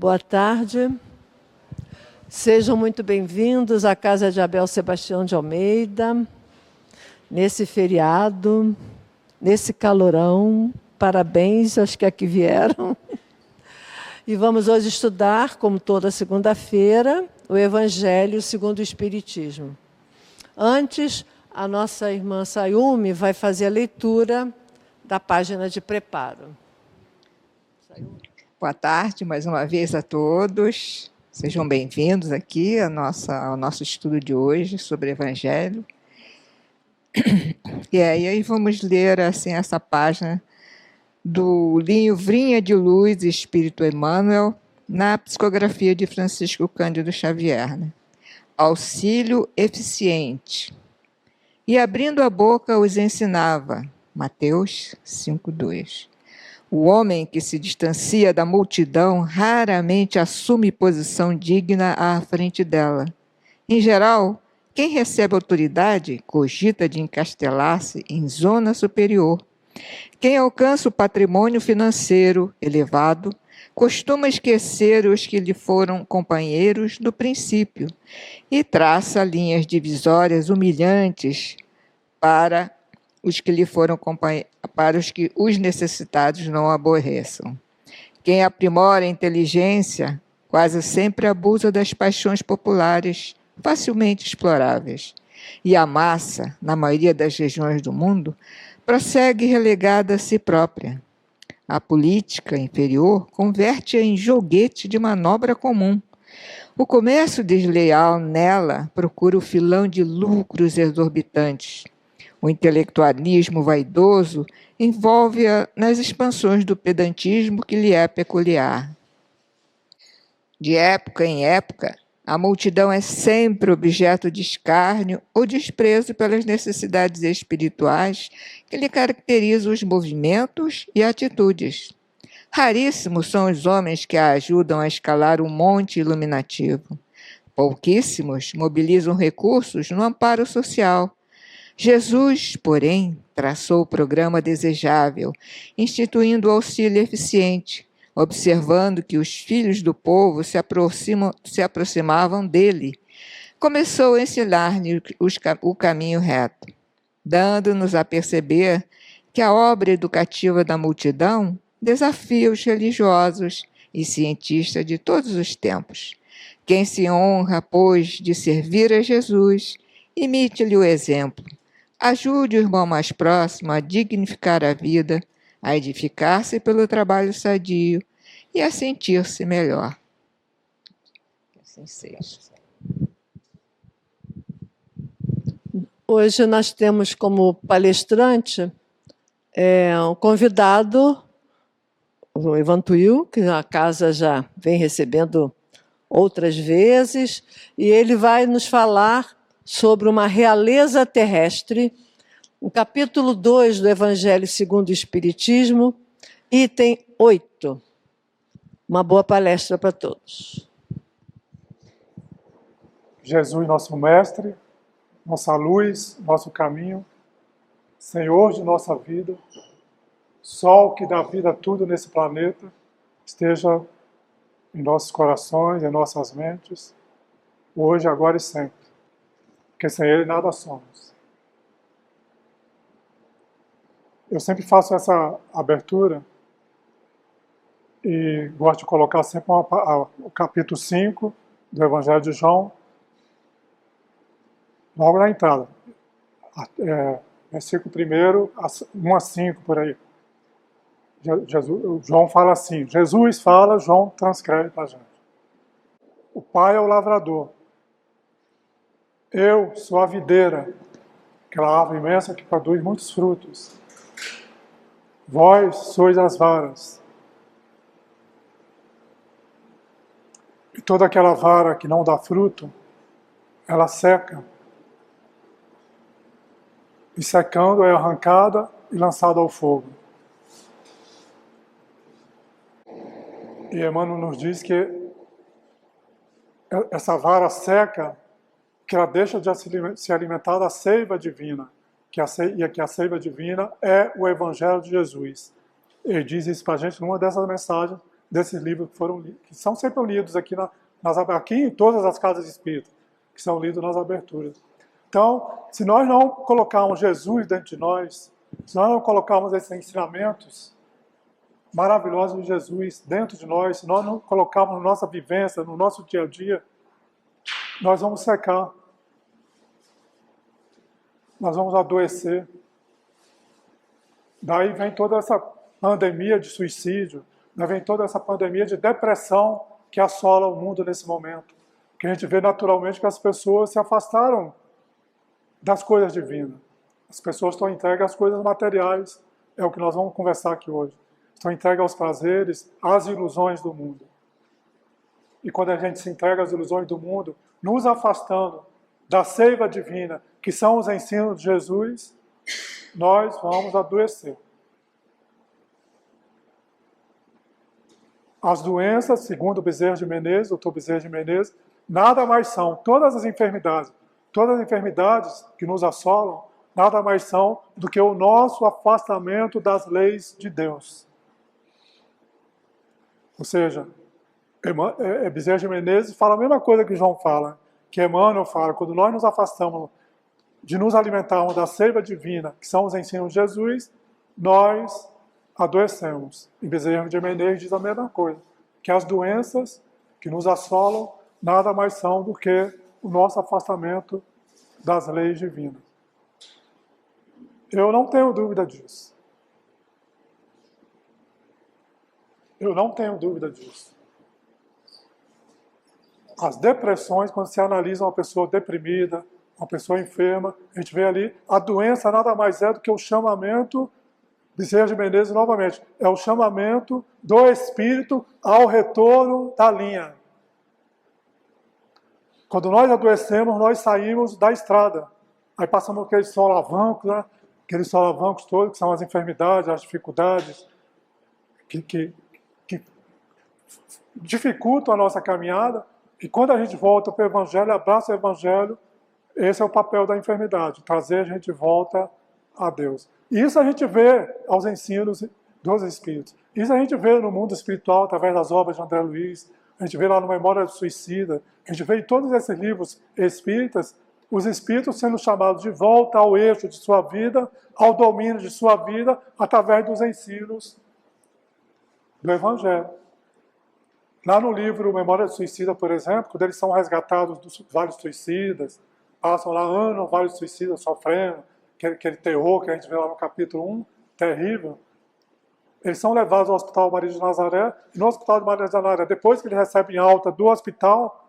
Boa tarde. Sejam muito bem-vindos à Casa de Abel Sebastião de Almeida, nesse feriado, nesse calorão. Parabéns aos que aqui vieram. E vamos hoje estudar, como toda segunda-feira, o Evangelho segundo o Espiritismo. Antes, a nossa irmã Sayumi vai fazer a leitura da página de preparo. Boa tarde, mais uma vez a todos. Sejam bem-vindos aqui ao nosso estudo de hoje sobre o Evangelho. E aí vamos ler assim, essa página do Livrinha de Luz Espírito Emmanuel, na psicografia de Francisco Cândido Xavier. Auxílio eficiente. E abrindo a boca os ensinava. Mateus 5:2. O homem que se distancia da multidão raramente assume posição digna à frente dela. Em geral, quem recebe autoridade cogita de encastelar-se em zona superior. Quem alcança o patrimônio financeiro elevado costuma esquecer os que lhe foram companheiros do princípio e traça linhas divisórias humilhantes para os que lhe foram para os que os necessitados não aborreçam. Quem aprimora a inteligência quase sempre abusa das paixões populares, facilmente exploráveis. E a massa, na maioria das regiões do mundo, prossegue relegada a si própria. A política inferior converte-a em joguete de manobra comum. O comércio desleal nela procura o filão de lucros exorbitantes. O intelectualismo vaidoso envolve-a nas expansões do pedantismo que lhe é peculiar. De época em época, a multidão é sempre objeto de escárnio ou desprezo pelas necessidades espirituais que lhe caracterizam os movimentos e atitudes. Raríssimos são os homens que a ajudam a escalar um monte iluminativo. Pouquíssimos mobilizam recursos no amparo social. Jesus, porém, traçou o programa desejável, instituindo o auxílio eficiente, observando que os filhos do povo se aproximavam dele. Começou a ensinar-lhe o caminho reto, dando-nos a perceber que a obra educativa da multidão desafia os religiosos e cientistas de todos os tempos. Quem se honra, pois, de servir a Jesus, imite-lhe o exemplo. Ajude o irmão mais próximo a dignificar a vida, a edificar-se pelo trabalho sadio e a sentir-se melhor. Assim seja. Hoje nós temos como palestrante um convidado, o Evantuil, que a casa já vem recebendo outras vezes, e ele vai nos falar sobre uma realeza terrestre, o capítulo 2 do Evangelho segundo o Espiritismo, item 8. Uma boa palestra para todos. Jesus, nosso mestre, nossa luz, nosso caminho, Senhor de nossa vida, Sol que dá vida a tudo nesse planeta, esteja em nossos corações, em nossas mentes, hoje, agora e sempre. Porque sem Ele nada somos. Eu sempre faço essa abertura e gosto de colocar sempre o capítulo 5 do Evangelho de João, logo na entrada. Versículo 1, 1 a 5, por aí. João fala assim, Jesus fala, João transcreve para a gente. O Pai é o lavrador. Eu sou a videira, aquela árvore imensa que produz muitos frutos. Vós sois as varas. E toda aquela vara que não dá fruto, ela seca. E secando é arrancada e lançada ao fogo. E Emmanuel nos diz que essa vara seca, que ela deixa de se alimentar da seiva divina, que a seiva divina é o Evangelho de Jesus. Ele diz isso para a gente numa dessas mensagens desses livros que são sempre lidos aqui, aqui em todas as casas espíritas, que são lidos nas aberturas. Então, se nós não colocarmos Jesus dentro de nós, se nós não colocarmos esses ensinamentos maravilhosos de Jesus dentro de nós, se nós não colocarmos na nossa vivência, no nosso dia a dia, nós vamos secar. Nós vamos adoecer. Daí vem toda essa pandemia de suicídio, daí vem toda essa pandemia de depressão que assola o mundo nesse momento. Que a gente vê naturalmente que as pessoas se afastaram das coisas divinas. As pessoas estão entregues às coisas materiais, é o que nós vamos conversar aqui hoje. Estão entregues aos prazeres, às ilusões do mundo. E quando a gente se entrega às ilusões do mundo, nos afastando da seiva divina, que são os ensinos de Jesus, nós vamos adoecer. As doenças, segundo Bezerra de Menezes, o Dr. Bezerra de Menezes, nada mais são, todas as enfermidades que nos assolam, nada mais são do que o nosso afastamento das leis de Deus. Ou seja, Bezerra de Menezes fala a mesma coisa que João fala, que Emmanuel fala, quando nós nos afastamos de nos alimentarmos da seiva divina, que são os ensinos de Jesus, nós adoecemos. E Bezerra de Menezes diz a mesma coisa, que as doenças que nos assolam nada mais são do que o nosso afastamento das leis divinas. Eu não tenho dúvida disso. Eu não tenho dúvida disso. As depressões, quando se analisa uma pessoa deprimida, uma pessoa enferma, a gente vê ali, a doença nada mais é do que o chamamento, Bezerra de Menezes novamente, é o chamamento do espírito ao retorno da linha. Quando nós adoecemos, nós saímos da estrada. Aí passamos aqueles solavancos, né? Aqueles solavancos todos, que são as enfermidades, as dificuldades, que dificultam a nossa caminhada. E quando a gente volta para o Evangelho, abraça o Evangelho, esse é o papel da enfermidade, trazer a gente de volta a Deus. E isso a gente vê aos ensinos dos Espíritos. Isso a gente vê no mundo espiritual, através das obras de André Luiz, a gente vê lá no Memória do Suicida, a gente vê em todos esses livros espíritas, os espíritos sendo chamados de volta ao eixo de sua vida, ao domínio de sua vida, através dos ensinos do Evangelho. Lá no livro Memória do Suicida, por exemplo, quando eles são resgatados dos vários suicidas, passam lá anos, vários suicidas sofrendo, aquele terror que a gente vê lá no capítulo 1, terrível. Eles são levados ao Hospital Maria de Nazaré, e no Hospital de Maria de Nazaré, depois que eles recebem alta do hospital,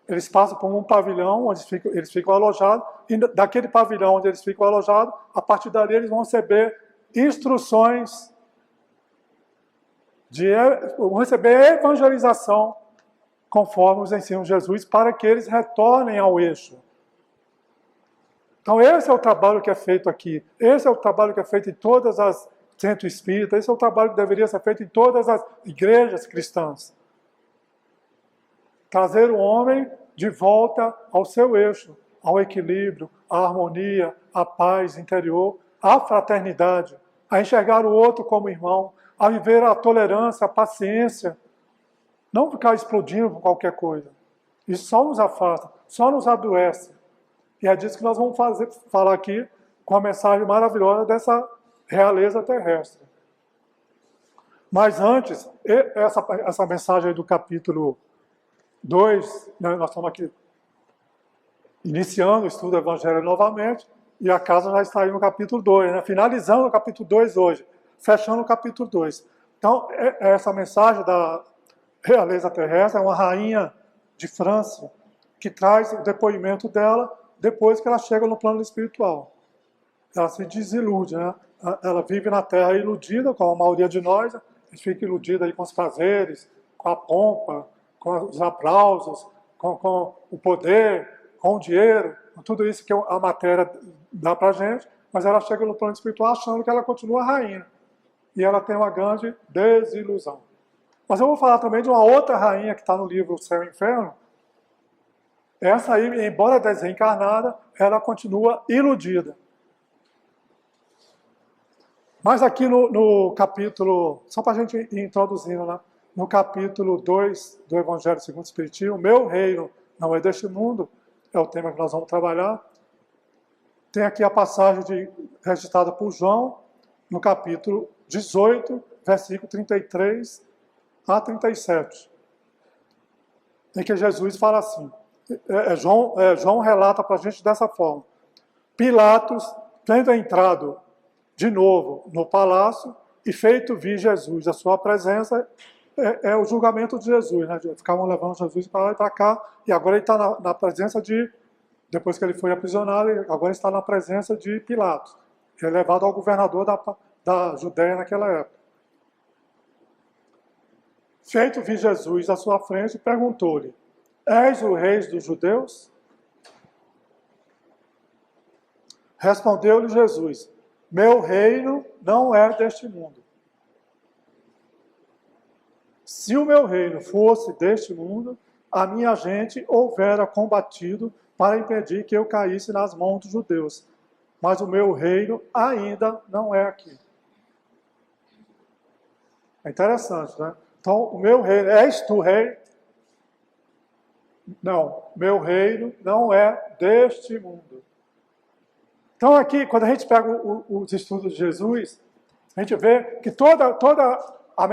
eles passam por um pavilhão onde eles ficam alojados, e daquele pavilhão onde eles ficam alojados, a partir dali eles vão receber instruções, vão receber evangelização, conforme os ensinos de Jesus, para que eles retornem ao eixo. Então esse é o trabalho que é feito aqui, esse é o trabalho que é feito em todas as centros espíritas, esse é o trabalho que deveria ser feito em todas as igrejas cristãs. Trazer o homem de volta ao seu eixo, ao equilíbrio, à harmonia, à paz interior, à fraternidade, a enxergar o outro como irmão, a viver a tolerância, a paciência, não ficar explodindo por qualquer coisa. Isso só nos afasta, só nos adoece. E é disso que nós vamos falar aqui com a mensagem maravilhosa dessa realeza terrestre. Mas antes, essa mensagem aí do capítulo 2, né, nós estamos aqui iniciando o estudo do Evangelho novamente, e a casa já está aí no capítulo 2, né, finalizando o capítulo 2 hoje, fechando o capítulo 2. Então, essa mensagem da realeza terrestre é uma rainha de França que traz o depoimento dela depois que ela chega no plano espiritual. Ela se desilude, né? Ela vive na Terra iludida, como a maioria de nós, a gente fica iludida aí com os prazeres, com a pompa, com os aplausos, com o poder, com o dinheiro, com tudo isso que a matéria dá pra gente, mas ela chega no plano espiritual achando que ela continua rainha. E ela tem uma grande desilusão. Mas eu vou falar também de uma outra rainha que está no livro Céu e Inferno. Essa aí, embora desencarnada, ela continua iludida. Mas aqui no capítulo, só para a gente ir introduzindo, né? No capítulo 2 do Evangelho segundo o Espiritismo, o meu reino não é deste mundo, é o tema que nós vamos trabalhar. Tem aqui a passagem registrada por João, no capítulo 18, versículo 33 a 37, em que Jesus fala assim, João relata para a gente dessa forma: Pilatos, tendo entrado de novo no palácio e feito vir Jesus, a sua presença é o julgamento de Jesus, né? Ficavam levando Jesus para lá e para cá, e agora ele está na presença depois que ele foi aprisionado, agora está na presença de Pilatos. Ele é levado ao governador da Judéia naquela época. Feito vir Jesus à sua frente, perguntou-lhe: És o rei dos judeus? Respondeu-lhe Jesus: Meu reino não é deste mundo. Se o meu reino fosse deste mundo, a minha gente houvera combatido para impedir que eu caísse nas mãos dos judeus. Mas o meu reino ainda não é aqui. É interessante, né? Então, o meu reino, és tu rei? Não, meu reino não é deste mundo. Então, aqui, quando a gente pega os estudos de Jesus, a gente vê que toda a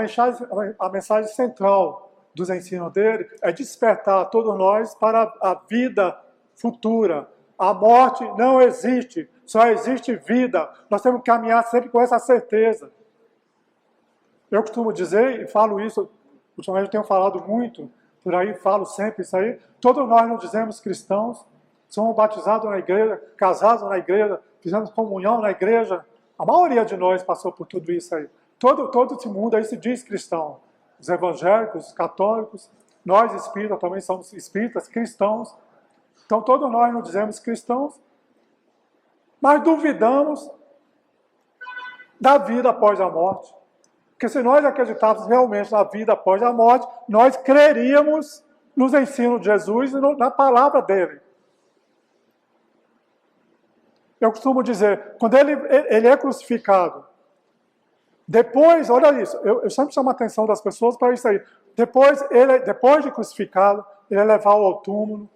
mensagem central dos ensinos dele é despertar todos nós para a vida futura. A morte não existe, só existe vida. Nós temos que caminhar sempre com essa certeza. Eu costumo dizer, e falo isso, ultimamente eu tenho falado muito, por aí falo sempre isso aí, todos nós nos dizemos cristãos, somos batizados na igreja, casados na igreja, fizemos comunhão na igreja. A maioria de nós passou por tudo isso aí. Todo esse mundo aí se diz cristão. Os evangélicos, os católicos, nós espíritas também somos espíritas, cristãos. Então todos nós nos dizemos cristãos, mas duvidamos da vida após a morte. Porque se nós acreditássemos realmente na vida após a morte, nós creríamos nos ensinos de Jesus e na palavra dele. Eu costumo dizer, quando ele é crucificado, depois, olha isso, eu sempre chamo a atenção das pessoas para isso aí. Depois de crucificado, ele é levado ao túmulo.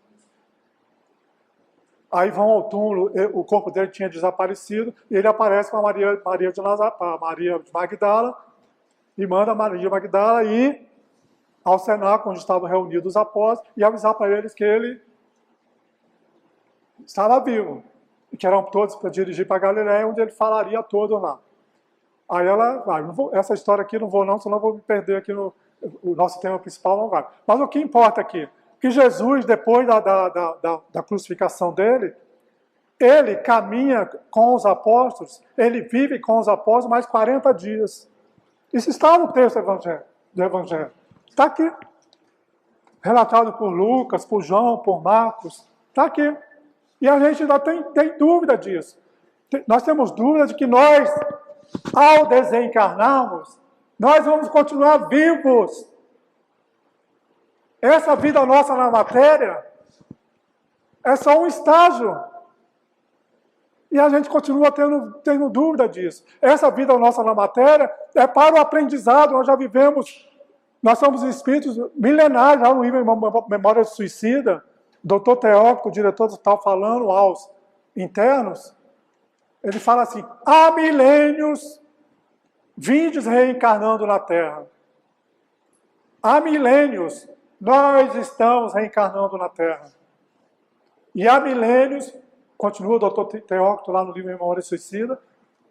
Aí vão ao túmulo, o corpo dele tinha desaparecido, e ele aparece com a Maria de Nazaré, Maria de Magdala, e manda Maria de Magdala ir ao cenáculo onde estavam reunidos os apóstolos e avisar para eles que ele estava vivo, e que eram todos para dirigir para Galiléia, onde ele falaria a todos lá. Aí ela vai, essa história aqui não vou não, senão vou me perder aqui o nosso tema principal, não vai. Mas o que importa aqui, que Jesus, depois da crucificação dele, ele caminha com os apóstolos, ele vive com os apóstolos mais 40 dias. Isso está no texto do Evangelho. Está aqui. Relatado por Lucas, por João, por Marcos. Está aqui. E a gente ainda tem dúvida disso. Nós temos dúvida de que nós, ao desencarnarmos, nós vamos continuar vivos. Essa vida nossa na matéria é só um estágio. E a gente continua tendo dúvida disso. Essa vida nossa na matéria é para o aprendizado. Nós já vivemos, nós somos espíritos milenares, lá no livro Memória de Suicida, Dr. Teócrito, o diretor está falando aos internos, ele fala assim, há milênios vindes reencarnando na Terra. Há milênios nós estamos reencarnando na Terra. E há milênios, continua o Dr. Teócrito lá no livro Memória Suicida,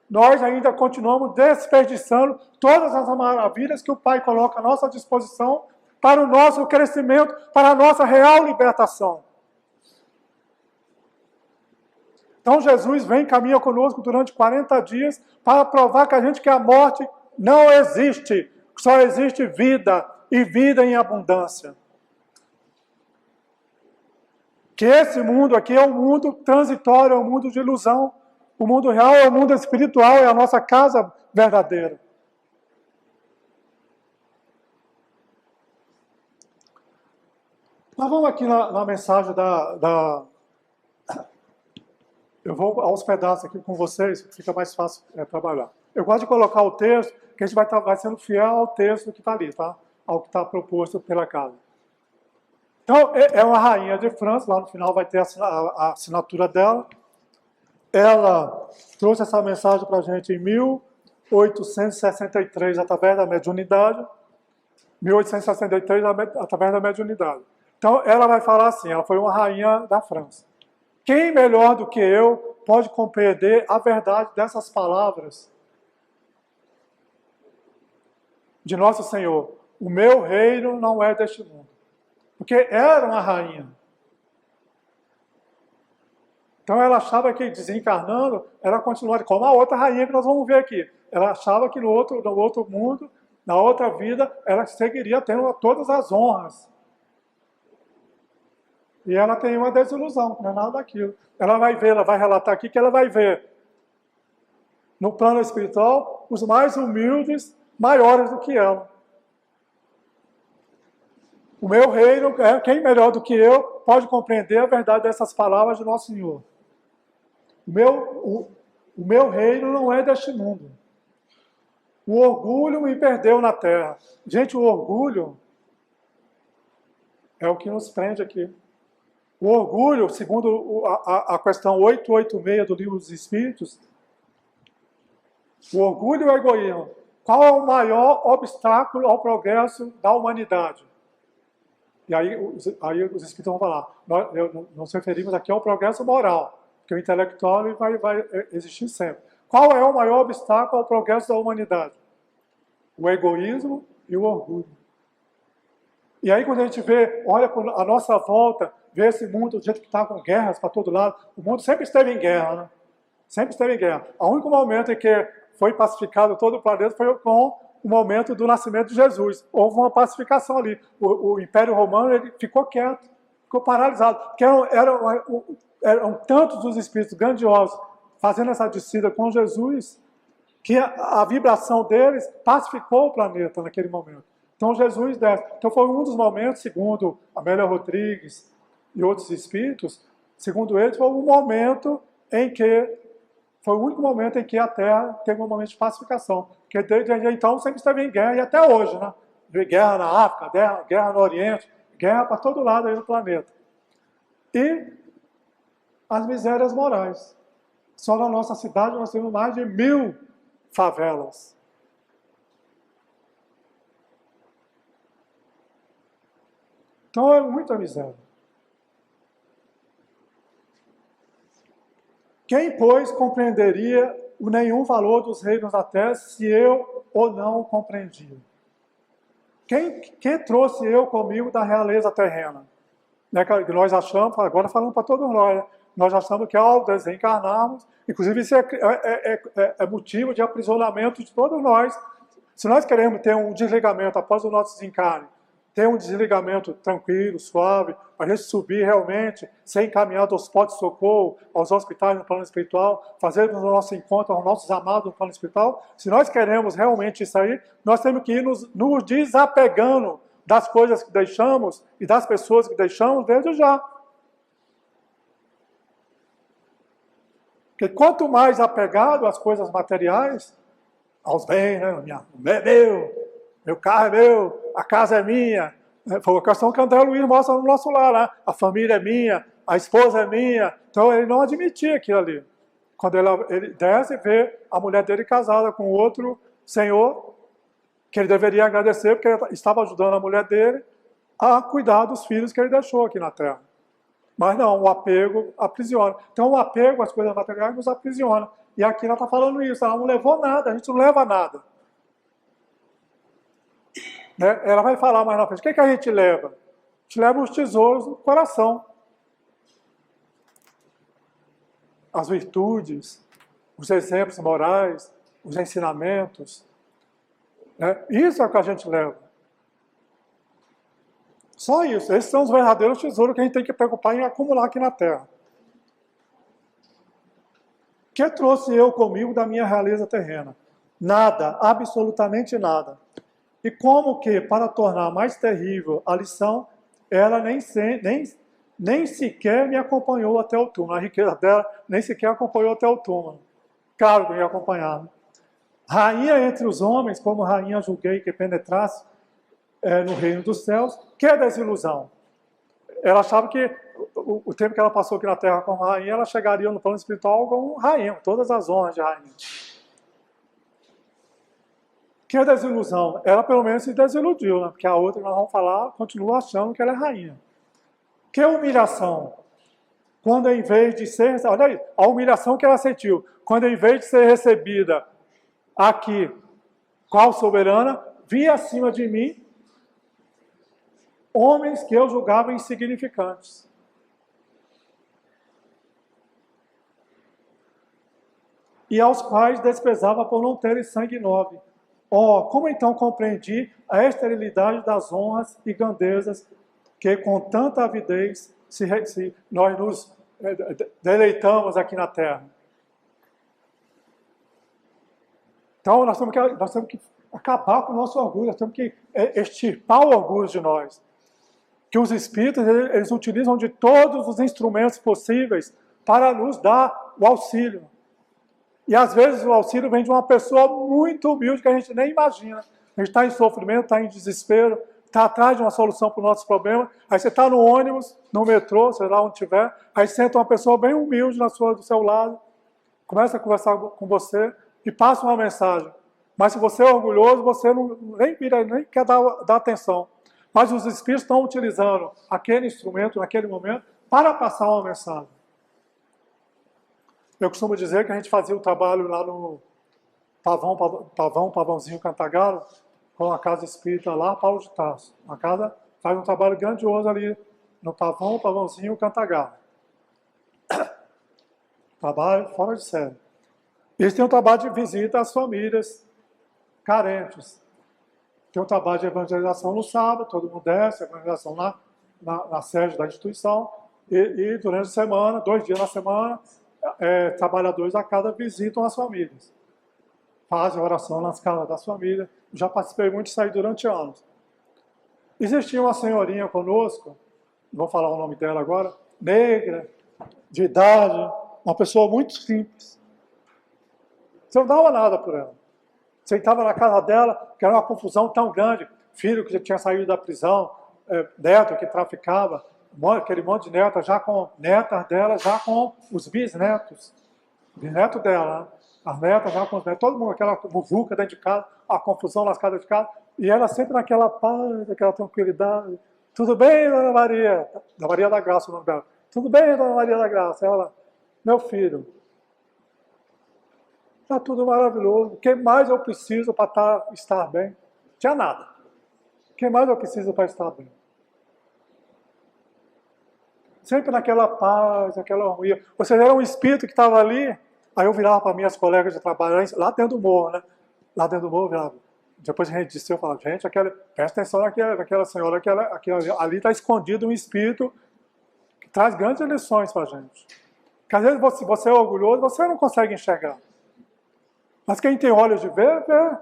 nós ainda continuamos desperdiçando todas as maravilhas que o Pai coloca à nossa disposição para o nosso crescimento, para a nossa real libertação. Então Jesus vem e caminha conosco durante 40 dias para provar que a morte não existe, só existe vida e vida em abundância. Que esse mundo aqui é um mundo transitório, é um mundo de ilusão. O mundo real é o mundo espiritual, é a nossa casa verdadeira. Nós vamos aqui na mensagem Eu vou aos pedaços aqui com vocês, fica mais fácil trabalhar. Eu gosto de colocar o texto, que a gente vai sendo fiel ao texto que está ali, tá? Ao que está proposto pela casa. Então, é uma rainha de França, lá no final vai ter a assinatura dela. Ela trouxe essa mensagem para a gente em 1863, através da mediunidade. 1863, através da mediunidade. Então, ela vai falar assim, ela foi uma rainha da França. Quem melhor do que eu pode compreender a verdade dessas palavras de Nosso Senhor? O meu reino não é deste mundo. Porque era uma rainha. Então ela achava que desencarnando, ela continuaria, como a outra rainha que nós vamos ver aqui. Ela achava que no outro mundo, na outra vida, ela seguiria tendo todas as honras. E ela tem uma desilusão, não é nada daquilo. Ela vai ver, ela vai relatar aqui que ela vai ver, no plano espiritual, os mais humildes, maiores do que ela. O meu reino, quem melhor do que eu pode compreender a verdade dessas palavras de Nosso Senhor? O meu reino não é deste mundo. O orgulho me perdeu na terra. Gente, o orgulho é o que nos prende aqui. O orgulho, segundo a questão 886 do Livro dos Espíritos, o orgulho e o egoísmo. Qual é o maior obstáculo ao progresso da humanidade? E aí os espíritos vão falar, nós referimos aqui ao progresso moral, porque o intelectual ele vai existir sempre. Qual é o maior obstáculo ao progresso da humanidade? O egoísmo e o orgulho. E aí quando a gente olha a nossa volta, vê esse mundo do jeito que está com guerras para todo lado, o mundo sempre esteve em guerra, né? Sempre esteve em guerra. O único momento em que foi pacificado todo o planeta foi com o momento do nascimento de Jesus. Houve uma pacificação ali. O Império Romano ele ficou quieto, ficou paralisado. Porque eram tantos os espíritos grandiosos fazendo essa descida com Jesus, que a vibração deles pacificou o planeta naquele momento. Então Jesus desce. Então foi um dos momentos, segundo Amélia Rodrigues e outros espíritos, segundo eles, foi um momento em que foi o único momento em que a Terra teve um momento de pacificação. Porque desde então sempre esteve em guerra, e até hoje, né? Guerra na África, guerra no Oriente, guerra para todo lado aí no planeta. E as misérias morais. Só na nossa cidade nós temos mais de 1000 favelas. Então é muita miséria. Quem, pois, compreenderia o nenhum valor dos reinos da terra se eu ou não o compreendia? Quem trouxe eu comigo da realeza terrena? Né, que nós achamos, agora falando para todos nós, né? Nós achamos que ao desencarnarmos, inclusive isso é motivo de aprisionamento de todos nós. Se nós queremos ter um desligamento após o nosso desencarne, ter um desligamento tranquilo, suave, para a gente subir realmente, ser encaminhado aos postos de socorro, aos hospitais no plano espiritual, fazer o nosso encontro aos nossos amados no plano espiritual, se nós queremos realmente isso aí, nós temos que ir nos desapegando das coisas que deixamos e das pessoas que deixamos desde já. Porque quanto mais apegado às coisas materiais, aos bens, né? Meu carro é meu, a casa é minha. Foi a questão que o André Luiz mostra no nosso lar, né? A família é minha, a esposa é minha. Então ele não admitia aquilo ali. Quando ele desce e vê a mulher dele casada com outro senhor, que ele deveria agradecer, porque ele estava ajudando a mulher dele a cuidar dos filhos que ele deixou aqui na Terra. Mas não, o apego aprisiona. Então o apego às coisas materiais nos aprisiona. E aqui ela está falando isso, ela não levou nada, a gente não leva nada. Né? Ela vai falar mais na frente, o que a gente leva? A gente leva os tesouros do coração. As virtudes, os exemplos morais, os ensinamentos. Né? Isso é o que a gente leva. Só isso. Esses são os verdadeiros tesouros que a gente tem que preocupar em acumular aqui na Terra. O que trouxe eu comigo da minha realeza terrena? Nada, absolutamente nada. E como que, para tornar mais terrível a lição, ela nem sequer me acompanhou até o túmulo. A riqueza dela nem sequer acompanhou até o túmulo. Claro que me acompanhava. Rainha entre os homens, como rainha julguei que penetrasse no reino dos céus, que é desilusão. Ela achava que o tempo que ela passou aqui na Terra como rainha, ela chegaria no plano espiritual como rainha, todas as honras de rainha. Que é desilusão? Ela pelo menos se desiludiu, né? Porque a outra que nós vamos falar continua achando que ela é rainha. Que é humilhação? Quando em vez de ser... Olha aí, a humilhação que ela sentiu. Quando em vez de ser recebida aqui, qual soberana, via acima de mim homens que eu julgava insignificantes. E aos quais desprezava por não terem sangue nobre. Como então compreendi a esterilidade das honras e grandezas que com tanta avidez nós nos deleitamos aqui na Terra. Então nós temos que acabar com o nosso orgulho, nós temos que extirpar o orgulho de nós. Que os Espíritos, eles utilizam de todos os instrumentos possíveis para nos dar o auxílio. E às vezes o auxílio vem de uma pessoa muito humilde que a gente nem imagina. A gente está em sofrimento, está em desespero, está atrás de uma solução para o nosso problema. Aí você está no ônibus, no metrô, sei lá onde estiver, aí senta uma pessoa bem humilde do seu lado, começa a conversar com você e passa uma mensagem. Mas se você é orgulhoso, você nem quer dar atenção. Mas os Espíritos estão utilizando aquele instrumento, naquele momento, para passar uma mensagem. Eu costumo dizer que a gente fazia o trabalho lá no Pavãozinho Cantagalo, com a casa espírita lá, Paulo de Tarso. A casa faz um trabalho grandioso ali no Pavãozinho Cantagalo. Trabalho fora de série. Eles têm um trabalho de visita às famílias carentes. Tem um trabalho de evangelização no sábado, todo mundo desce, evangelização na sede da instituição, e durante a semana, 2 dias na semana, trabalhadores da casa visitam as famílias. Fazem oração nas casas das famílias. Já participei muito disso aí durante anos. Existia uma senhorinha conosco, não vou falar o nome dela agora, negra, de idade, uma pessoa muito simples. Você não dava nada por ela. Você estava na casa dela, que era uma confusão tão grande. Filho que já tinha saído da prisão, neto que traficava, aquele monte de netas, já com netas dela, já com os bisnetos. Bisneto dela, né? As netas já com os netos. Todo mundo, aquela muvuca dentro de casa, a confusão nas casas de casa. E ela sempre naquela paz, aquela tranquilidade. Tudo bem, Dona Maria? Da Maria da Graça, o nome dela. Tudo bem, Dona Maria da Graça? Ela, meu filho, está tudo maravilhoso. O que mais eu preciso para estar bem? Não tinha nada. O que mais eu preciso para estar bem? Sempre naquela paz, aquela harmonia. Você era um espírito que estava ali. Aí eu virava para minhas colegas de trabalho, lá dentro do morro, né? Lá dentro do morro, eu virava. Depois a gente disse, eu falava, gente, presta atenção naquela senhora, que ali está escondido um espírito que traz grandes lições para a gente. Porque às vezes você é orgulhoso, você não consegue enxergar. Mas quem tem olhos de ver, vê.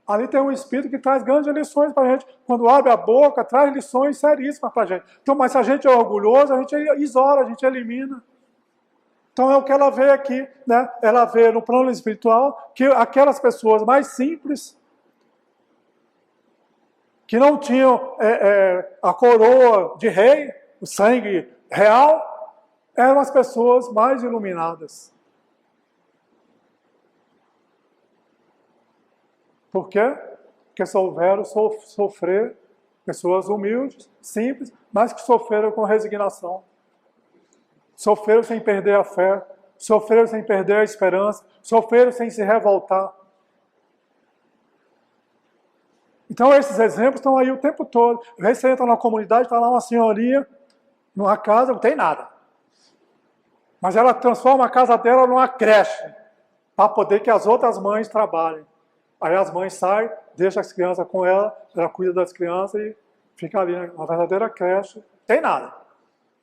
Ali tem um espírito que traz grandes lições para a gente. Quando abre a boca, traz lições seríssimas para a gente. Então, mas se a gente é orgulhoso, a gente isola, a gente elimina. Então é o que ela vê aqui, né? Ela vê no plano espiritual que aquelas pessoas mais simples, que não tinham a coroa de rei, o sangue real, eram as pessoas mais iluminadas. Por quê? Porque souberam sofrer, pessoas humildes, simples, mas que sofreram com resignação. Sofreram sem perder a fé, sofreram sem perder a esperança, sofreram sem se revoltar. Então esses exemplos estão aí o tempo todo. Você entra na comunidade, está lá uma senhorinha, numa casa, não tem nada. Mas ela transforma a casa dela numa creche, para poder que as outras mães trabalhem. Aí as mães saem, deixam as crianças com ela cuida das crianças e fica ali, uma verdadeira creche. Tem nada,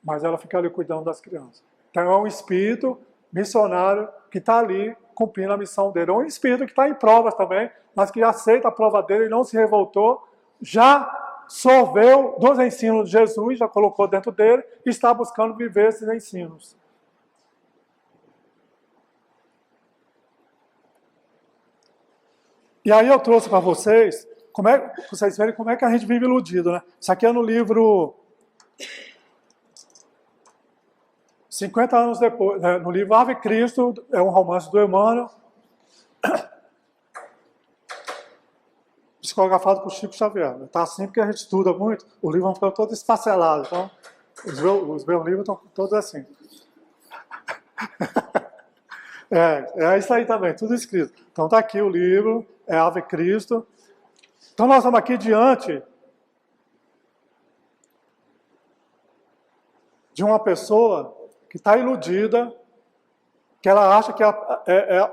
mas ela fica ali cuidando das crianças. Então é um espírito missionário que está ali cumprindo a missão dele. É um espírito que está em provas também, mas que aceita a prova dele e não se revoltou, já sorveu dos ensinos de Jesus, já colocou dentro dele e está buscando viver esses ensinos. E aí eu trouxe para vocês, vocês verem como é que a gente vive iludido, né? Isso aqui é no livro 50 anos depois, né? No livro Ave Cristo, é um romance do Emmanuel, psicografado por Chico Xavier. Tá assim porque a gente estuda muito, os livros vão ficando todos esfacelados, então os meus livros estão todos assim. É isso aí também, tudo escrito. Então está aqui o livro, é Ave Cristo. Então nós estamos aqui diante de uma pessoa que está iludida, que ela acha que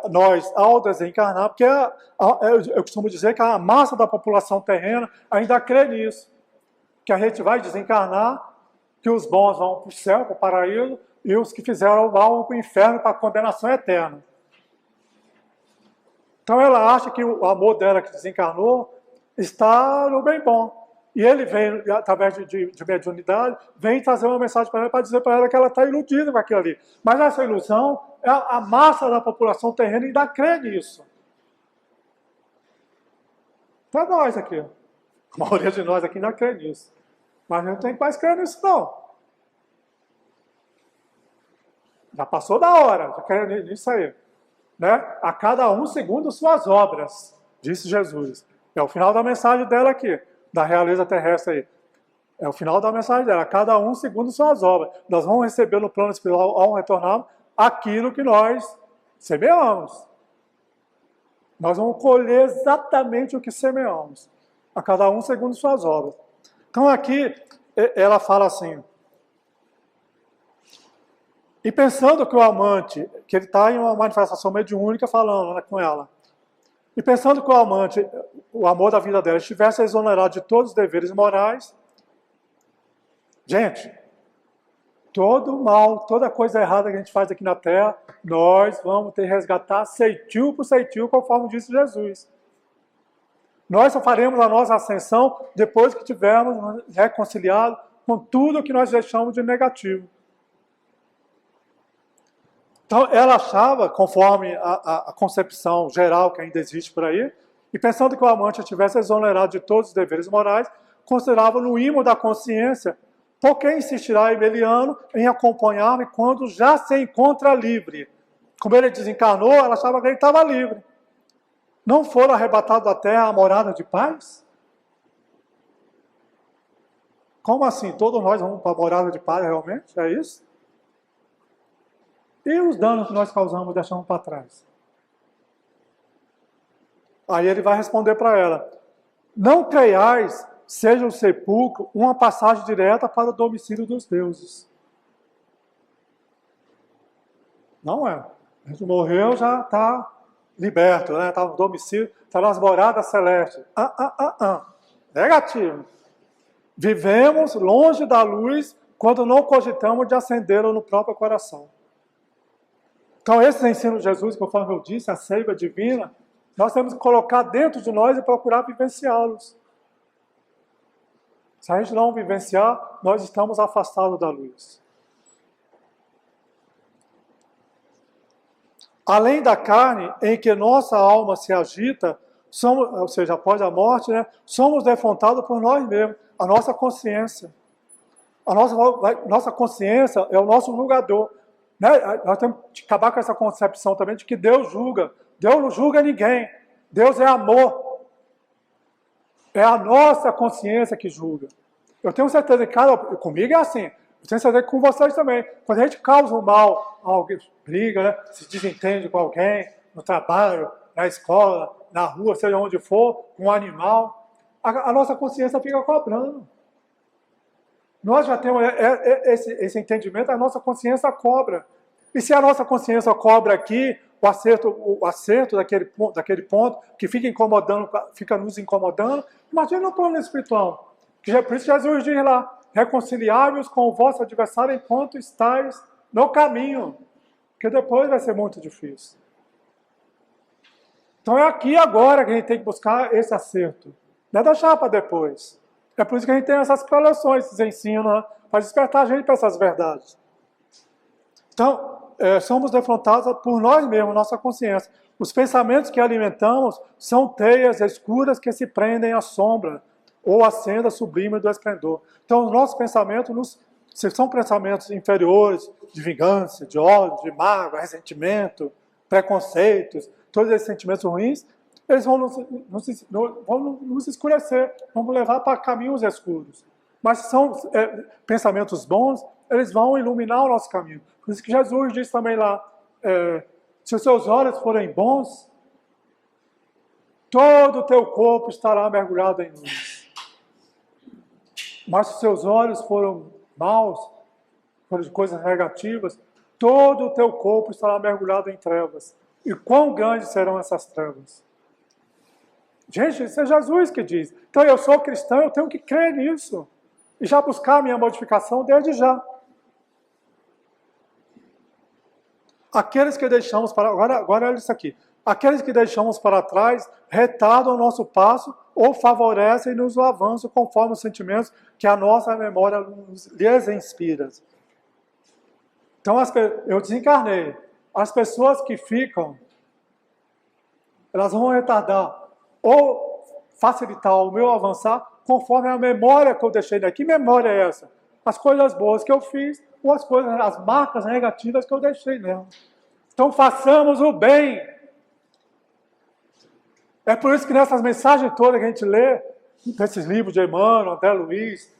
nós, ao desencarnar, porque eu costumo dizer que a massa da população terrena ainda crê nisso, que a gente vai desencarnar, que os bons vão para o céu, para o paraíso, e os que fizeram o mal vão para o inferno, para a condenação eterna. Então ela acha que o amor dela que desencarnou está no bem bom. E ele vem, através de mediunidade, vem trazer uma mensagem para ela, para dizer para ela que ela está iludida com aquilo ali. Mas essa ilusão, a massa da população terrena ainda crê nisso. Então nós aqui. A maioria de nós aqui ainda crê nisso. Mas a gente não tem que mais crer nisso, não. Já passou da hora, já crê nisso aí. Né? A cada um segundo suas obras, disse Jesus. É o final da mensagem dela aqui, da realeza terrestre aí. É o final da mensagem dela. A cada um segundo suas obras. Nós vamos receber no plano espiritual, ao retornar, aquilo que nós semeamos. Nós vamos colher exatamente o que semeamos. A cada um segundo suas obras. Então aqui, ela fala assim... E pensando que o amante, que ele está em uma manifestação mediúnica falando, né, com ela, e pensando que o amante, o amor da vida dela, estivesse exonerado de todos os deveres morais, gente, todo mal, toda coisa errada que a gente faz aqui na Terra, nós vamos ter que resgatar ceitil por ceitil, conforme disse Jesus. Nós só faremos a nossa ascensão depois que tivermos reconciliado com tudo que nós deixamos de negativo. Então, ela achava, conforme a concepção geral que ainda existe por aí, e pensando que o amante estivesse exonerado de todos os deveres morais, considerava no imo da consciência, por que insistirá Emeliano em acompanhar-me quando já se encontra livre? Como ele desencarnou, ela achava que ele estava livre. Não foram arrebatados da terra a morada de paz? Como assim? Todos nós vamos para a morada de paz realmente? É isso? E os danos que nós causamos deixamos para trás? Aí ele vai responder para ela: não creiais, seja o sepulcro uma passagem direta para o domicílio dos deuses. Não é. A gente morreu, já está liberto, né? Está no domicílio, está nas moradas celestes. Negativo. Vivemos longe da luz quando não cogitamos de acendê-la no próprio coração. Então, esses ensinos de Jesus, conforme eu disse, a seiva divina, nós temos que colocar dentro de nós e procurar vivenciá-los. Se a gente não vivenciar, nós estamos afastados da luz. Além da carne, em que nossa alma se agita, ou seja, após a morte, né, somos defrontados por nós mesmos, a nossa consciência. A nossa consciência é o nosso julgador. Né? Nós temos que acabar com essa concepção também de que Deus julga. Deus não julga ninguém. Deus é amor. É a nossa consciência que julga. Eu tenho certeza que comigo é assim. Eu tenho certeza que com vocês também. Quando a gente causa um mal, alguém briga, né? Se desentende com alguém, no trabalho, na escola, na rua, seja onde for, com um animal, a nossa consciência fica cobrando. Nós já temos esse entendimento, a nossa consciência cobra. E se a nossa consciência cobra aqui, o acerto daquele ponto que fica nos incomodando, imagina no plano espiritual. Por isso Jesus diz lá: reconciliai-vos com o vosso adversário enquanto estáis no caminho, porque depois vai ser muito difícil. Então é aqui agora que a gente tem que buscar esse acerto. Não é deixar para depois. É por isso que a gente tem essas preleções, esses ensinos, né, para despertar a gente para essas verdades. Então, somos defrontados por nós mesmos, nossa consciência. Os pensamentos que alimentamos são teias escuras que se prendem à sombra ou à senda sublime do esplendor. Então, os nossos pensamentos se são pensamentos inferiores, de vingança, de ódio, de mágoa, ressentimento, preconceitos, todos esses sentimentos ruins, eles vão nos escurecer, vão nos levar para caminhos escuros. Mas se são pensamentos bons, eles vão iluminar o nosso caminho. Por isso que Jesus diz também lá, se os seus olhos forem bons, todo o teu corpo estará mergulhado em luz. Mas se os seus olhos foram maus, forem de coisas negativas, todo o teu corpo estará mergulhado em trevas. E quão grandes serão essas trevas? Gente, isso é Jesus que diz. Então eu sou cristão, eu tenho que crer nisso. E já buscar a minha modificação desde já. Aqueles que deixamos para... Agora olha isso aqui. Aqueles que deixamos para trás retardam o nosso passo ou favorecem-nos o avanço conforme os sentimentos que a nossa memória lhes inspira. Então, eu desencarnei. As pessoas que ficam, elas vão retardar ou facilitar o meu avançar conforme a memória que eu deixei daqui. Que memória é essa? As coisas boas que eu fiz ou as marcas negativas que eu deixei nela. Então, façamos o bem. É por isso que nessas mensagens todas que a gente lê, nesses livros de Emmanuel, André Luiz,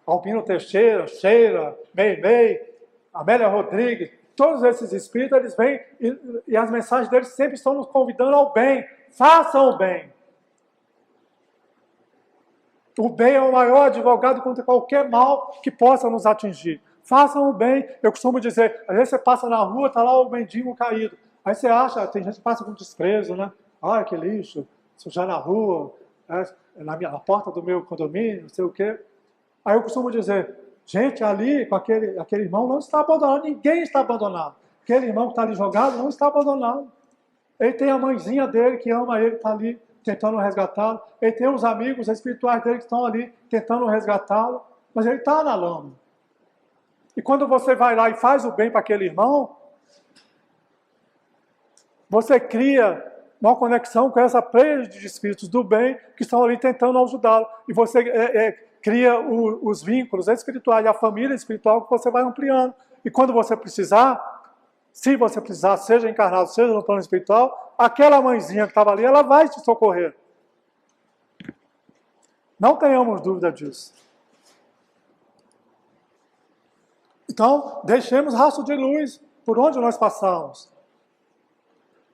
Albino Teixeira, Sheila, Meimei, Amélia Rodrigues, todos esses espíritos, eles vêm e as mensagens deles sempre estão nos convidando ao bem. Façam o bem. O bem é o maior advogado contra qualquer mal que possa nos atingir. Façam o bem. Eu costumo dizer, às vezes você passa na rua, está lá o mendigo caído. Aí você acha, tem gente que passa com desprezo, né? Olha que lixo, sujar na rua, na porta do meu condomínio, não sei o quê. Aí eu costumo dizer, gente, ali com aquele irmão não está abandonado, ninguém está abandonado. Aquele irmão que está ali jogado não está abandonado. Ele tem a mãezinha dele que ama ele, está ali tentando resgatá-lo. Ele tem os amigos espirituais dele que estão ali tentando resgatá-lo, mas ele está na lama. E quando você vai lá e faz o bem para aquele irmão, você cria uma conexão com essa pleia de espíritos do bem que estão ali tentando ajudá-lo. E você cria os vínculos espirituais, a família espiritual que você vai ampliando. E quando você precisar, se você precisar, seja encarnado, seja no plano espiritual, aquela mãezinha que estava ali, ela vai te socorrer. Não tenhamos dúvida disso. Então, deixemos rastro de luz por onde nós passamos.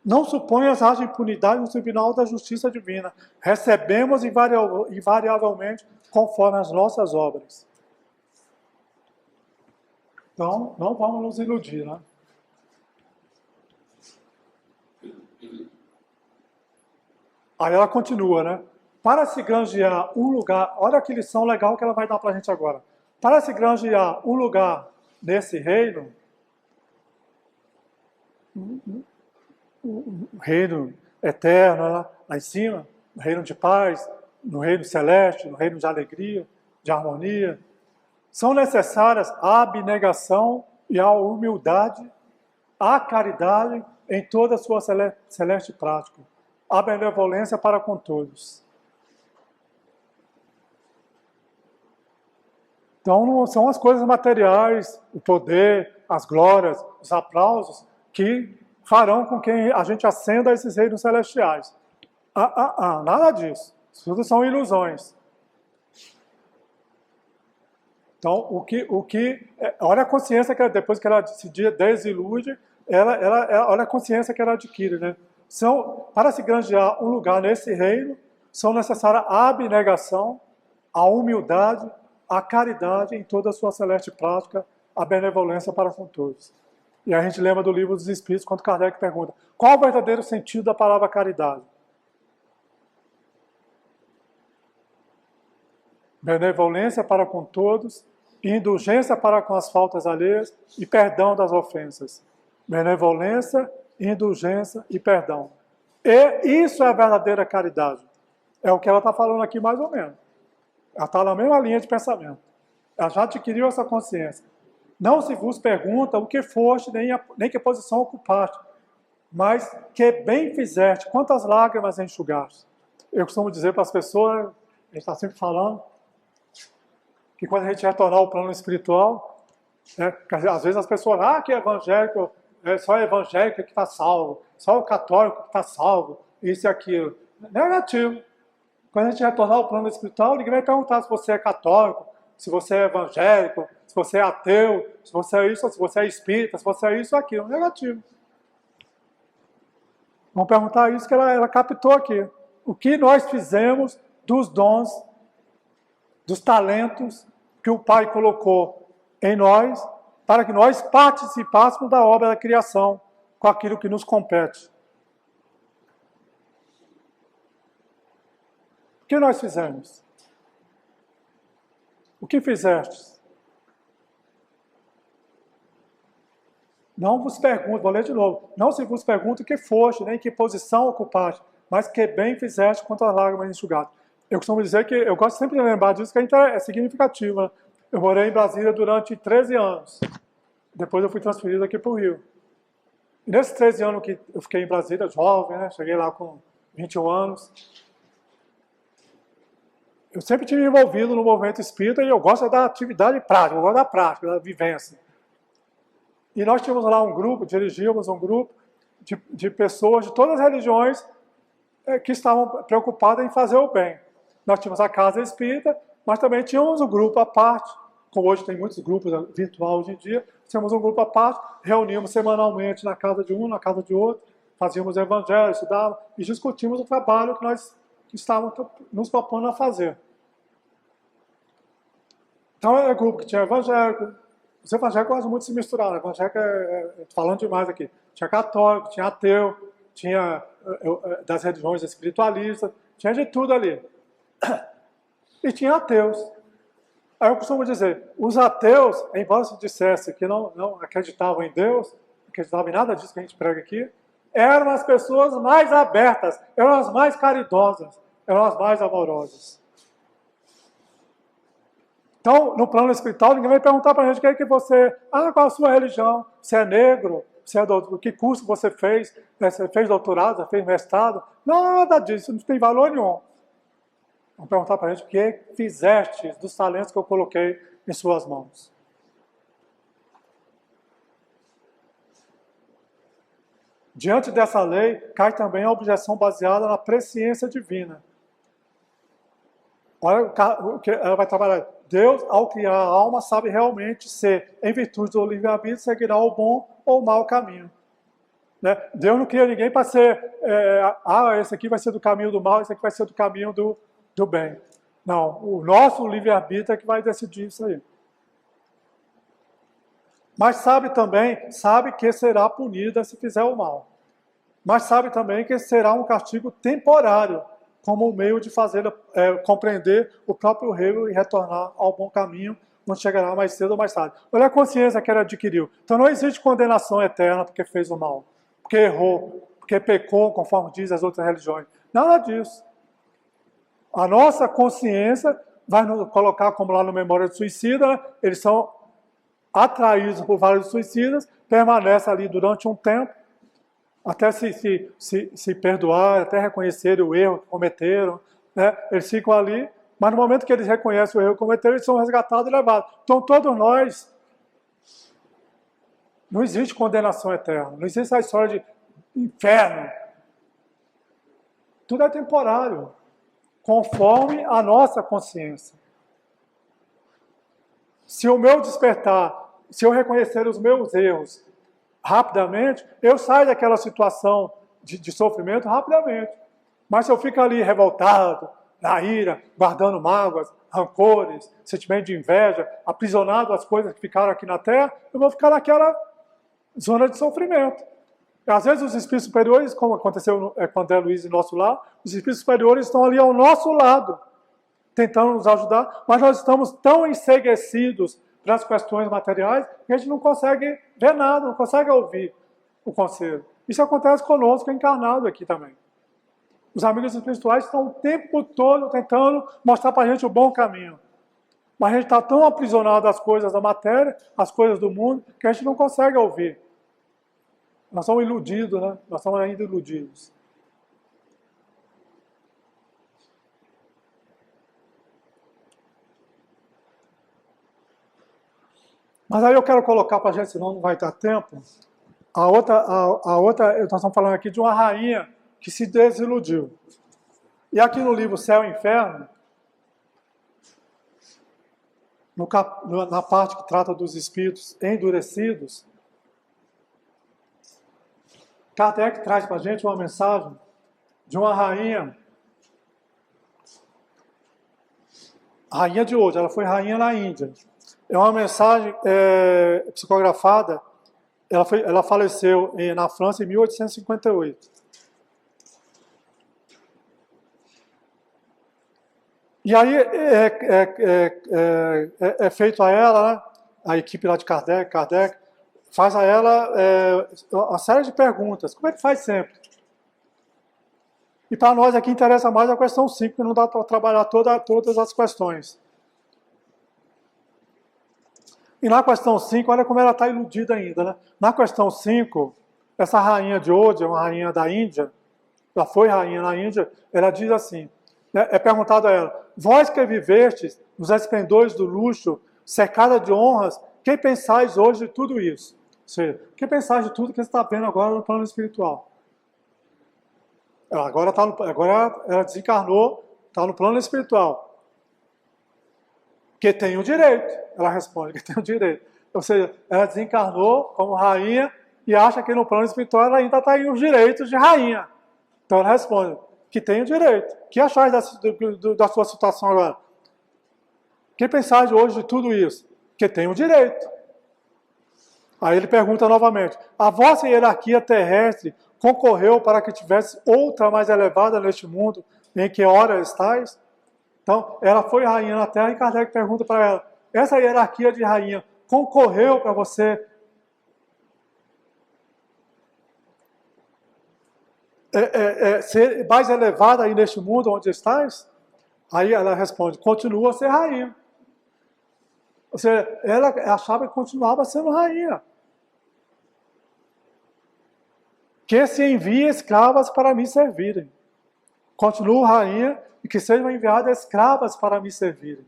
Não suponhas haja impunidade no tribunal da justiça divina. Recebemos invariavelmente conforme as nossas obras. Então, não vamos nos iludir, né? Aí ela continua, né? Para se granjear um lugar... Olha que lição legal que ela vai dar para a gente agora. Para se granjear um lugar nesse reino... O reino eterno, lá em cima, no reino de paz, no reino celeste, no reino de alegria, de harmonia, são necessárias a abnegação e a humildade, a caridade em toda a sua celeste prática, a benevolência para com todos. Então, não são as coisas materiais, o poder, as glórias, os aplausos que farão com que a gente ascenda a esses reinos celestiais. Nada disso. Isso tudo são ilusões. Então, olha a consciência que ela, depois que ela se desilude, olha a consciência que ela adquire, né? Para se granjear um lugar nesse reino, são necessárias a abnegação, a humildade, a caridade em toda a sua celeste prática, a benevolência para com todos. E a gente lembra do Livro dos Espíritos, quando Kardec pergunta, qual o verdadeiro sentido da palavra caridade? Benevolência para com todos, indulgência para com as faltas alheias e perdão das ofensas. Benevolência, indulgência e perdão. E isso é a verdadeira caridade. É o que ela está falando aqui mais ou menos. Ela está na mesma linha de pensamento. Ela já adquiriu essa consciência. Não se vos pergunta o que foste, nem que posição ocupaste. mas que bem fizeste, quantas lágrimas enxugaste. Eu costumo dizer para as pessoas, a gente está sempre falando, que quando a gente retornar ao plano espiritual, né, às vezes as pessoas, que evangélico, só evangélico que está salvo, só o católico que está salvo, isso e aquilo. Negativo. Quando a gente retornar ao plano espiritual, ninguém vai perguntar se você é católico, se você é evangélico, se você é ateu, se você é isso, se você é espírita, se você é isso ou aquilo. Negativo. Vamos perguntar isso que ela captou aqui. O que nós fizemos dos dons, dos talentos que o Pai colocou em nós, para que nós participássemos da obra da criação, com aquilo que nos compete. O que nós fizemos? O que fizestes? Não vos pergunto, vou ler de novo. Não se vos pergunta o que foste, nem que posição ocupaste, mas que bem fizeste quanto às lágrimas enxugadas. Eu costumo dizer que, eu gosto sempre de lembrar disso, que a gente é significativo. Né? Eu morei em Brasília durante 13 anos. Depois eu fui transferido aqui para o Rio. E nesses 13 anos que eu fiquei em Brasília, jovem, né? Cheguei lá com 21 anos. Eu sempre tive envolvido no movimento espírita e eu gosto da atividade prática, eu gosto da prática, da vivência. E nós tínhamos lá um grupo, dirigíamos um grupo de pessoas de todas as religiões que estavam preocupadas em fazer o bem. Nós tínhamos a casa espírita, mas também tínhamos um grupo à parte, como hoje tem muitos grupos virtuais hoje em dia, tínhamos um grupo à parte, reuníamos semanalmente na casa de um, na casa de outro, fazíamos evangelho, estudávamos e discutíamos o trabalho que nós estávamos nos propondo a fazer. Então era um grupo que tinha evangélico. Os evangélicos gostam muito de se misturar, né? Evangélico falando demais aqui. Tinha católico, tinha ateu, tinha das religiões espiritualistas, tinha de tudo ali. E tinha ateus. Aí eu costumo dizer, os ateus, embora se dissesse que não acreditavam em Deus, não acreditavam em nada disso que a gente prega aqui, eram as pessoas mais abertas, eram as mais caridosas, eram as mais amorosas. Então, no plano espiritual, ninguém vai perguntar para a gente o que é que você... qual a sua religião? Você é negro? Você é que curso você fez? Você fez doutorado? Você fez mestrado? Nada disso, não tem valor nenhum. Vão perguntar para a gente o que fizeste dos talentos que eu coloquei em suas mãos. Diante dessa lei, cai também a objeção baseada na presciência divina. Olha o que ela vai trabalhar. Deus, ao criar a alma, sabe realmente se, em virtude do livre-arbítrio, seguirá o bom ou o mau caminho. Né? Deus não cria ninguém para ser, esse aqui vai ser do caminho do mal, esse aqui vai ser do caminho do bem. Não, o nosso livre-arbítrio é que vai decidir isso aí. Mas sabe que será punida se fizer o mal. Mas sabe também que será um castigo temporário, como um meio de fazer compreender o próprio erro e retornar ao bom caminho, onde chegará mais cedo ou mais tarde. Olha a consciência que ele adquiriu. Então não existe condenação eterna porque fez o mal, porque errou, porque pecou, conforme diz as outras religiões. Nada disso. A nossa consciência vai nos colocar, como lá no Memória do Suicida, né? Eles são atraídos por vários suicidas, permanecem ali durante um tempo, até se perdoar, até reconhecerem o erro que cometeram, né? Eles ficam ali, mas no momento que eles reconhecem o erro que cometeram, eles são resgatados e levados. Então todos nós, não existe condenação eterna, não existe a história de inferno. Tudo é temporário, conforme a nossa consciência. Se o meu despertar, se eu reconhecer os meus erros rapidamente, eu saio daquela situação de sofrimento rapidamente. Mas se eu fico ali revoltado, na ira, guardando mágoas, rancores, sentimento de inveja, aprisionado às coisas que ficaram aqui na Terra, eu vou ficar naquela zona de sofrimento. Às vezes os espíritos superiores, como aconteceu com André Luiz e nosso lar, os espíritos superiores estão ali ao nosso lado, tentando nos ajudar, mas nós estamos tão enceguecidos pelas questões materiais que a gente não consegue ver nada, não consegue ouvir o conselho. Isso acontece conosco, encarnado aqui também. Os amigos espirituais estão o tempo todo tentando mostrar para a gente o bom caminho. Mas a gente está tão aprisionado às coisas da matéria, às coisas do mundo, que a gente não consegue ouvir. Nós somos iludidos, né? Nós somos ainda iludidos. Mas aí eu quero colocar para a gente, senão não vai dar tempo, a outra, nós estamos falando aqui de uma rainha que se desiludiu. E aqui no livro Céu e Inferno, na parte que trata dos espíritos endurecidos, Kardec traz para a gente uma mensagem de uma rainha de hoje, ela foi rainha na Índia. É uma mensagem psicografada, ela faleceu na França em 1858. E aí é feito a ela, né, a equipe lá de Kardec faz a ela uma série de perguntas, como é que faz sempre? E para nós aqui interessa mais a questão 5, que não dá para trabalhar todas as questões. E na questão 5, olha como ela está iludida ainda, né? Na questão 5, essa rainha de hoje, uma rainha da Índia, ela foi rainha na Índia, ela diz assim, né, é perguntado a ela, vós que vivestes nos esplendores do luxo, cercada de honras, que pensais hoje de tudo isso? Ou seja, que pensais de tudo que você está vendo agora no plano espiritual? Agora ela desencarnou, está no plano espiritual. Que tem o direito, ela responde, que tem o direito. Ou seja, ela desencarnou como rainha e acha que no plano espiritual ela ainda está em os direitos de rainha. Então ela responde, que tem o direito. O que achais da sua situação agora? Que pensais hoje de tudo isso? Que tem o direito. Aí ele pergunta novamente, a vossa hierarquia terrestre concorreu para que tivesse outra mais elevada neste mundo em que ora estáis? Então, ela foi rainha na Terra e Kardec pergunta para ela, essa hierarquia de rainha concorreu para você ser mais elevada aí neste mundo onde estás? Aí ela responde, continua a ser rainha. Ou seja, ela achava que continuava sendo rainha. Que se envie escravas para me servirem. Continuo rainha e que sejam enviadas escravas para me servirem.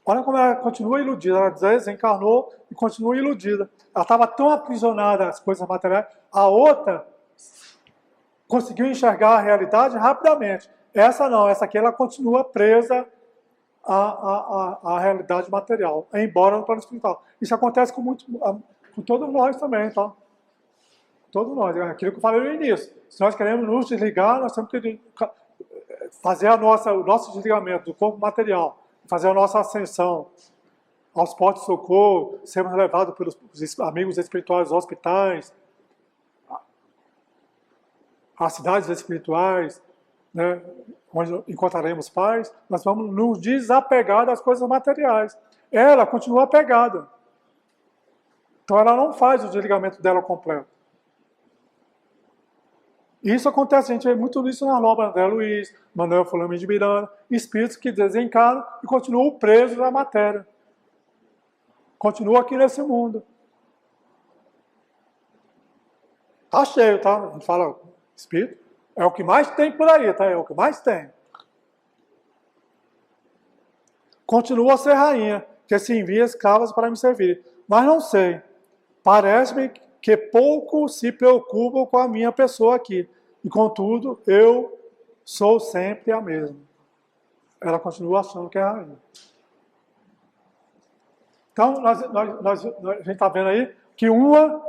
Olha como ela continua iludida. Ela desencarnou e continua iludida. Ela estava tão aprisionada às coisas materiais. A outra conseguiu enxergar a realidade rapidamente. Essa não, essa aqui ela continua presa à realidade material, embora no plano espiritual. Isso acontece com todos nós também, tá? Todos nós. Aquilo que eu falei no início. Se nós queremos nos desligar, nós temos que fazer o nosso desligamento do corpo material, fazer a nossa ascensão aos postos de socorro, sermos levados pelos amigos espirituais aos hospitais, às cidades espirituais, né, onde encontraremos paz, nós vamos nos desapegar das coisas materiais. Ela continua apegada. Então ela não faz o desligamento dela completo. Isso acontece, a gente vê muito isso na obra André Luiz, Manuel Fulano de Miranda, espíritos que desencarnam e continuam presos à matéria. Continuam aqui nesse mundo. Tá cheio, tá? A gente fala, espírito, é o que mais tem por aí, tá? É o que mais tem. Continua a ser rainha, que se envia escravas para me servir. Mas não sei, parece-me que pouco se preocupam com a minha pessoa aqui. E, contudo, eu sou sempre a mesma. Ela continua achando que é a rainha. Então, a gente está vendo aí que uma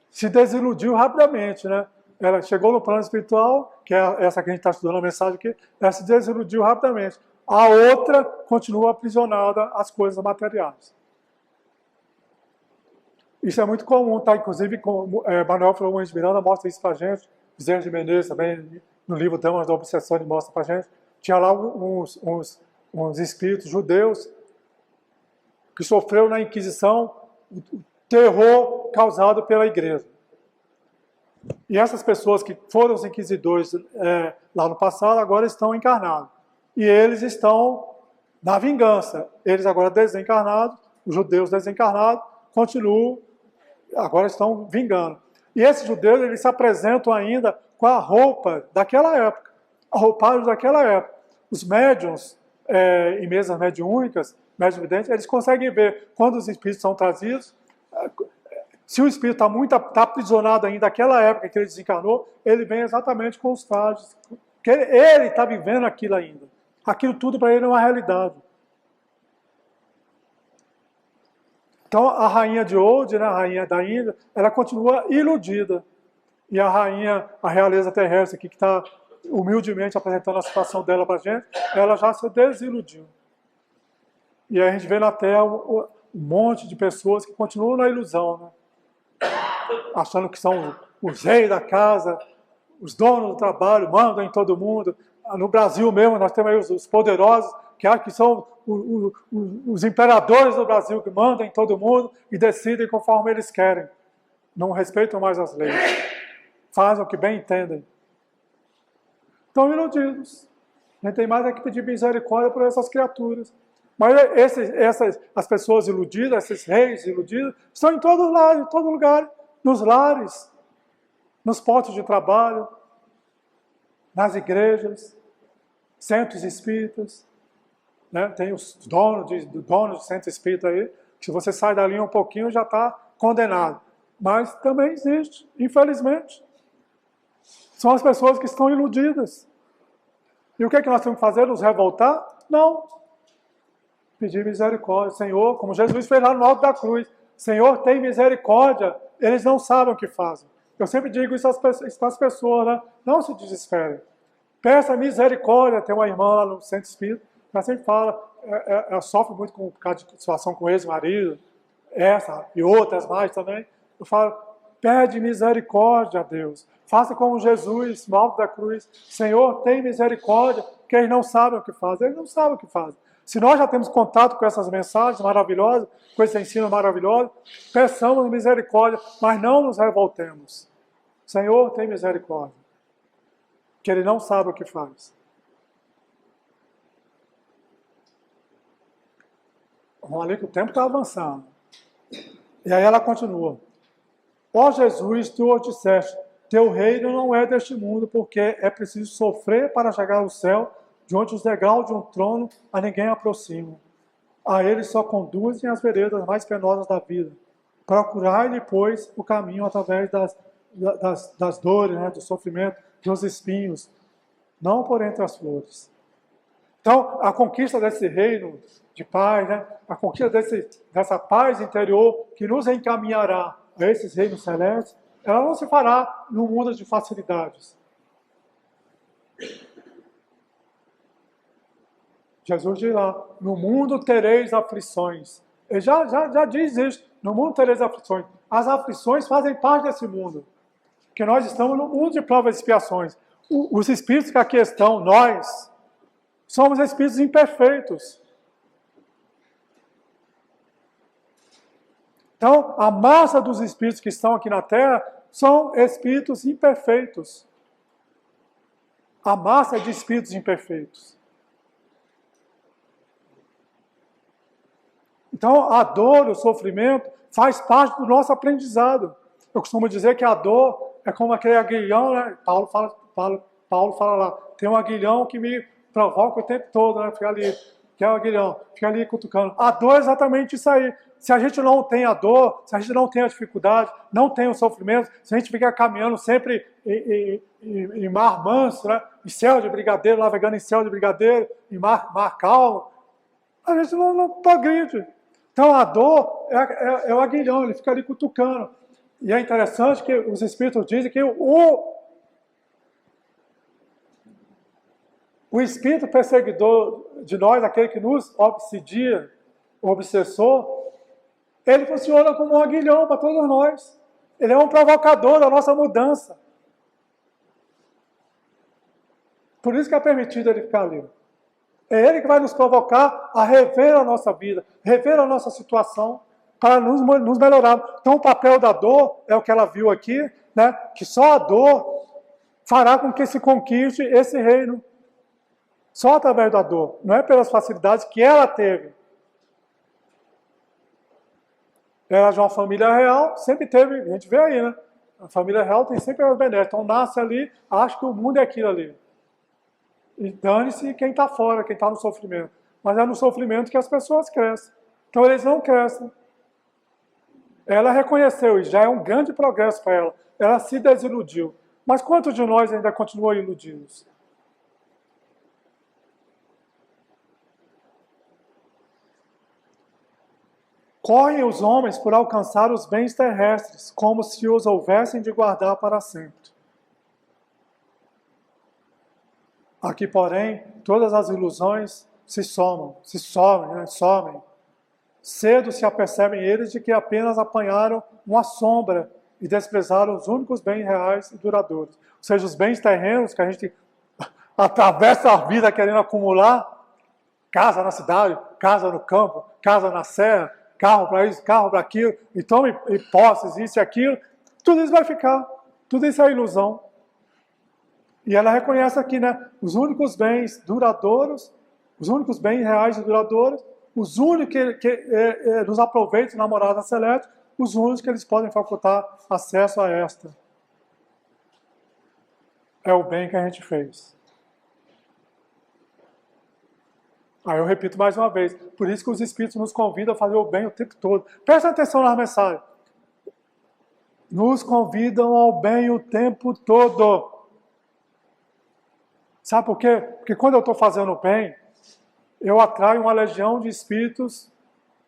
se desiludiu rapidamente, né? Ela chegou no plano espiritual, que é essa que a gente está estudando a mensagem aqui, ela se desiludiu rapidamente. A outra continua aprisionada às coisas materiais. Isso é muito comum, tá? Inclusive, Manuel Filomeno de Miranda mostra isso para a gente, Bezerra de Menezes também, no livro Damas da Obsessão, ele mostra para a gente. Tinha lá uns espíritos judeus que sofreram na Inquisição o terror causado pela igreja. E essas pessoas que foram os inquisidores lá no passado, agora estão encarnados. E eles estão na vingança. Eles agora desencarnados, os judeus desencarnados, continuam, agora estão vingando. E esses judeus, eles se apresentam ainda com a roupa daquela época, a roupagem daquela época. Os médiuns, em mesas mediúnicas, médiuns videntes, eles conseguem ver quando os espíritos são trazidos. Se o espírito está aprisionado ainda naquela época que ele desencarnou, ele vem exatamente com os trajes. Porque ele está vivendo aquilo ainda. Aquilo tudo para ele é uma realidade. Então, a rainha de Old, né, a rainha da Índia, ela continua iludida. E a realeza terrestre aqui, que está humildemente apresentando a situação dela para a gente, ela já se desiludiu. E aí a gente vê na Terra um monte de pessoas que continuam na ilusão, né? Achando que são os reis da casa, os donos do trabalho, mandam em todo mundo. No Brasil mesmo, nós temos aí os poderosos, que são os imperadores do Brasil, que mandam em todo mundo e decidem conforme eles querem. Não respeitam mais as leis. Fazem o que bem entendem. Estão iludidos. A gente tem mais é que pedir misericórdia por essas criaturas. Mas as pessoas iludidas, esses reis iludidos, estão em todo lugar, nos lares, nos postos de trabalho, nas igrejas, centros espíritas. Né? Tem os donos de centro espírita aí, que se você sai dali um pouquinho já está condenado. Mas também existe, infelizmente. São as pessoas que estão iludidas. E o que é que nós temos que fazer? Nos revoltar? Não. Pedir misericórdia. Senhor, como Jesus fez lá no alto da cruz. Senhor, tem misericórdia. Eles não sabem o que fazem. Eu sempre digo isso às pessoas, né? Não se desesperem. Peça misericórdia. Tem uma irmã lá no centro espírita, ela sempre fala, ela sofre muito por causa de situação com o ex-marido, essa e outras mais também. Eu falo, pede misericórdia a Deus. Faça como Jesus, no alto da cruz. Senhor, tem misericórdia, porque eles não sabem o que fazem. Eles não sabem o que fazem. Se nós já temos contato com essas mensagens maravilhosas, com esse ensino maravilhoso, peçamos misericórdia, mas não nos revoltemos. Senhor, tem misericórdia. Que ele não sabe o que faz. Vamos ali que o tempo está avançando. E aí ela continua. Ó Jesus, tu o disseste, teu reino não é deste mundo, porque é preciso sofrer para chegar ao céu, de onde os degraus de um trono a ninguém aproximam. A ele só conduzem as veredas mais penosas da vida. Procurai-lhe, pois, o caminho através das dores, né, do sofrimento, dos espinhos, não por entre as flores. Então, a conquista desse reino de paz, né, a conquista dessa paz interior que nos encaminhará a esses reinos celestes, ela não se fará num mundo de facilidades. Jesus diz lá, no mundo tereis aflições. Ele já diz isso, no mundo tereis aflições. As aflições fazem parte desse mundo, porque nós estamos no mundo de provas e expiações. Os espíritos que aqui estão, nós, somos espíritos imperfeitos. Então, a massa dos espíritos que estão aqui na Terra são espíritos imperfeitos. A massa é de espíritos imperfeitos. Então, a dor, o sofrimento, faz parte do nosso aprendizado. Eu costumo dizer que a dor é como aquele aguilhão, né? Paulo fala lá, tem um aguilhão que me provoca o tempo todo, né? Fica ali, que é o aguilhão, fica ali cutucando. A dor é exatamente isso aí. Se a gente não tem a dor, se a gente não tem a dificuldade, não tem o sofrimento, se a gente ficar caminhando sempre em mar manso, né? Em céu de brigadeiro, navegando em céu de brigadeiro, em mar calmo, a gente não progride. Então a dor é o aguilhão, ele fica ali cutucando. E é interessante que os espíritos dizem que o espírito perseguidor de nós, aquele que nos obsidia, o obsessor, ele funciona como um aguilhão para todos nós. Ele é um provocador da nossa mudança. Por isso que é permitido ele ficar ali. É ele que vai nos provocar a rever a nossa vida, rever a nossa situação, para nos melhorar. Então o papel da dor, é o que ela viu aqui, né? Que só a dor fará com que se conquiste esse reino. Só através da dor, não é pelas facilidades que ela teve. Ela de uma família real, sempre teve, a gente vê aí, né? A família real tem sempre as benesses. Então nasce ali, acha que o mundo é aquilo ali. E dane-se quem está fora, quem está no sofrimento. Mas é no sofrimento que as pessoas crescem. Então eles não crescem. Ela reconheceu, e já é um grande progresso para ela. Ela se desiludiu. Mas quantos de nós ainda continuam iludidos? Correm os homens por alcançar os bens terrestres, como se os houvessem de guardar para sempre. Aqui, porém, todas as ilusões se somem. Cedo se apercebem eles de que apenas apanharam uma sombra e desprezaram os únicos bens reais e duradouros. Ou seja, os bens terrenos que a gente atravessa a vida querendo acumular, casa na cidade, casa no campo, casa na serra, carro para isso, carro para aquilo, então e posses, isso e aquilo, tudo isso vai ficar, tudo isso é ilusão. E ela reconhece aqui, né, os únicos bens duradouros, os únicos bens reais e duradouros, os únicos que nos aproveitam na morada celeste, os únicos que eles podem facultar acesso a esta. É o bem que a gente fez. Aí eu repito mais uma vez, por isso que os Espíritos nos convidam a fazer o bem o tempo todo. Presta atenção na mensagem. Nos convidam ao bem o tempo todo. Sabe por quê? Porque quando eu estou fazendo o bem, eu atraio uma legião de espíritos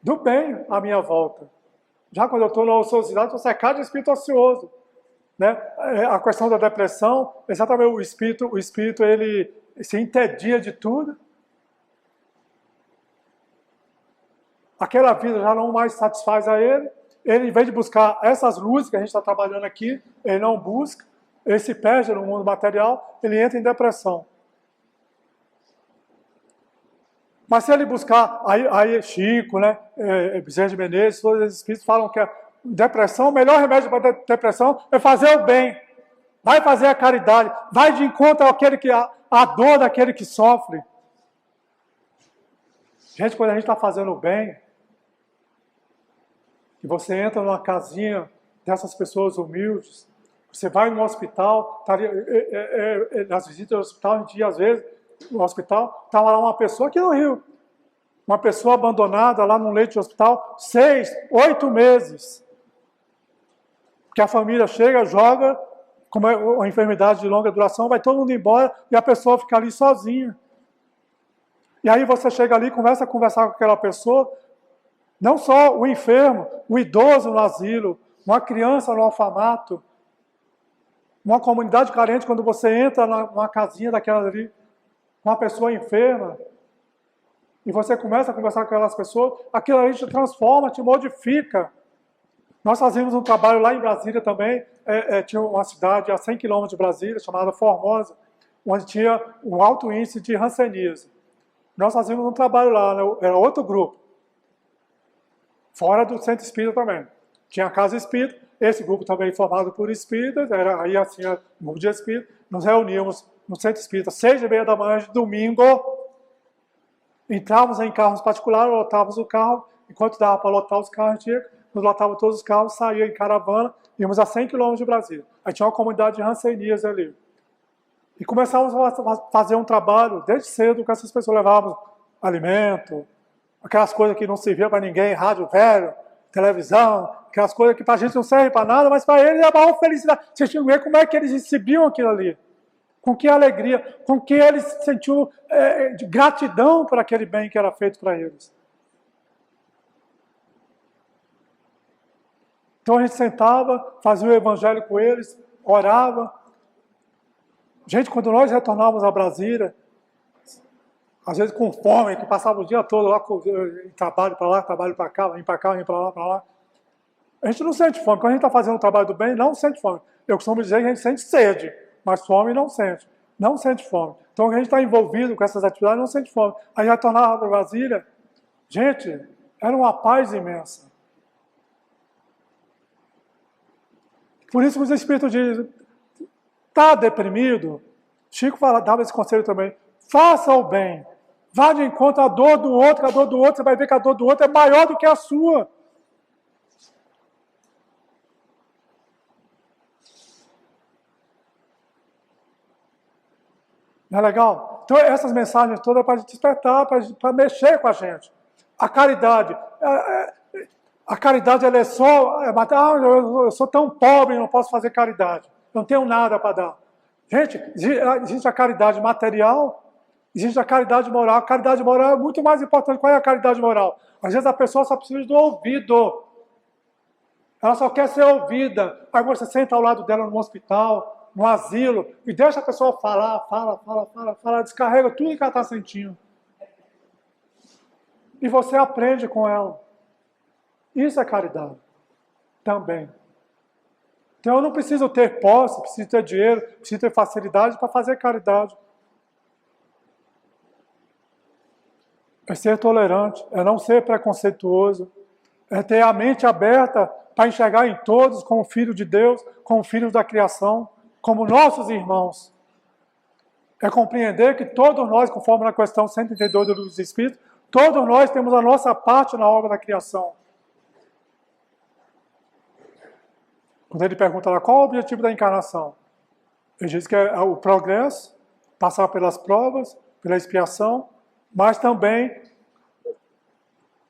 do bem à minha volta. Já quando eu estou na ociosidade, eu estou cercado de espírito ocioso. Né? A questão da depressão, exatamente o espírito ele se entedia de tudo. Aquela vida já não mais satisfaz a ele. Ele, em vez de buscar essas luzes que a gente está trabalhando aqui, ele não busca. Ele se perde no mundo material, ele entra em depressão. Mas se ele buscar, aí Chico, né, Bezerra de Menezes, todos esses espíritos falam que a depressão, o melhor remédio para a depressão é fazer o bem. Vai fazer a caridade, vai de encontro àquele que a dor daquele que sofre. Gente, quando a gente está fazendo o bem, e você entra numa casinha dessas pessoas humildes, você vai no hospital, nas visitas ao hospital, a gente ia às vezes no hospital, estava lá uma pessoa aqui no Rio, uma pessoa abandonada lá num leito de hospital, 6, 8 meses. Porque a família chega, joga, como é uma enfermidade de longa duração, vai todo mundo embora e a pessoa fica ali sozinha. E aí você chega ali, começa a conversar com aquela pessoa, não só o enfermo, o idoso no asilo, uma criança no orfanato, uma comunidade carente, quando você entra numa casinha daquela ali, uma pessoa enferma, e você começa a conversar com aquelas pessoas, aquilo ali te transforma, te modifica. Nós fazíamos um trabalho lá em Brasília também, tinha uma cidade a 100 quilômetros de Brasília, chamada Formosa, onde tinha um alto índice de hanseníase. Nós fazíamos um trabalho lá, né? Era outro grupo, fora do centro espírita também. Tinha a casa espírita, esse grupo também formado por espíritas, era aí assim, um grupo de espíritas, nos reuníamos no centro espírita, 6h30 da manhã de domingo, entrávamos em carros particulares, lotávamos o carro, enquanto dava para lotar os carros, nos lotávamos todos os carros, saía em caravana, íamos a 100 quilômetros de Brasília. Aí tinha uma comunidade de hanseníase ali. E começávamos a fazer um trabalho desde cedo com essas pessoas, levávamos alimento, aquelas coisas que não serviam para ninguém, rádio velho, televisão, aquelas coisas que para a gente não servem para nada, mas para eles é a maior felicidade. Vocês tinham que ver como é que eles recebiam aquilo ali. Com que alegria, com que eles sentiam de gratidão por aquele bem que era feito para eles. Então a gente sentava, fazia o evangelho com eles, orava. Gente, quando nós retornávamos a Brasília, às vezes com fome, que passava o dia todo lá, trabalho para lá, trabalho para cá, vem para lá, para lá. A gente não sente fome. Quando a gente está fazendo o trabalho do bem, não sente fome. Eu costumo dizer que a gente sente sede, mas fome não sente. Não sente fome. Então a gente está envolvido com essas atividades, não sente fome. Aí retornava para Brasília, gente, era uma paz imensa. Por isso que os espíritos dizem, está deprimido? Chico dava esse conselho também. Faça o bem. Vá de encontro à dor do outro, que a dor do outro, você vai ver que a dor do outro é maior do que a sua. Não é legal? Então, essas mensagens todas é para despertar, para mexer com a gente. A caridade ela é só... eu sou tão pobre, não posso fazer caridade. Não tenho nada para dar. Gente, existe a caridade material, existe a caridade moral. A caridade moral é muito mais importante. Qual é a caridade moral? Às vezes a pessoa só precisa do ouvido. Ela só quer ser ouvida. Aí você senta ao lado dela no hospital, no asilo, e deixa a pessoa falar, descarrega tudo que ela está sentindo. E você aprende com ela. Isso é caridade. Também. Então eu não preciso ter posse, preciso ter dinheiro, preciso ter facilidade para fazer caridade. É ser tolerante, é não ser preconceituoso, é ter a mente aberta para enxergar em todos como filho de Deus, como filhos da criação, como nossos irmãos. É compreender que todos nós, conforme na questão 132 do Livro dos Espíritos, todos nós temos a nossa parte na obra da criação. Quando ele pergunta lá qual é o objetivo da encarnação, ele diz que é o progresso, passar pelas provas, pela expiação, mas também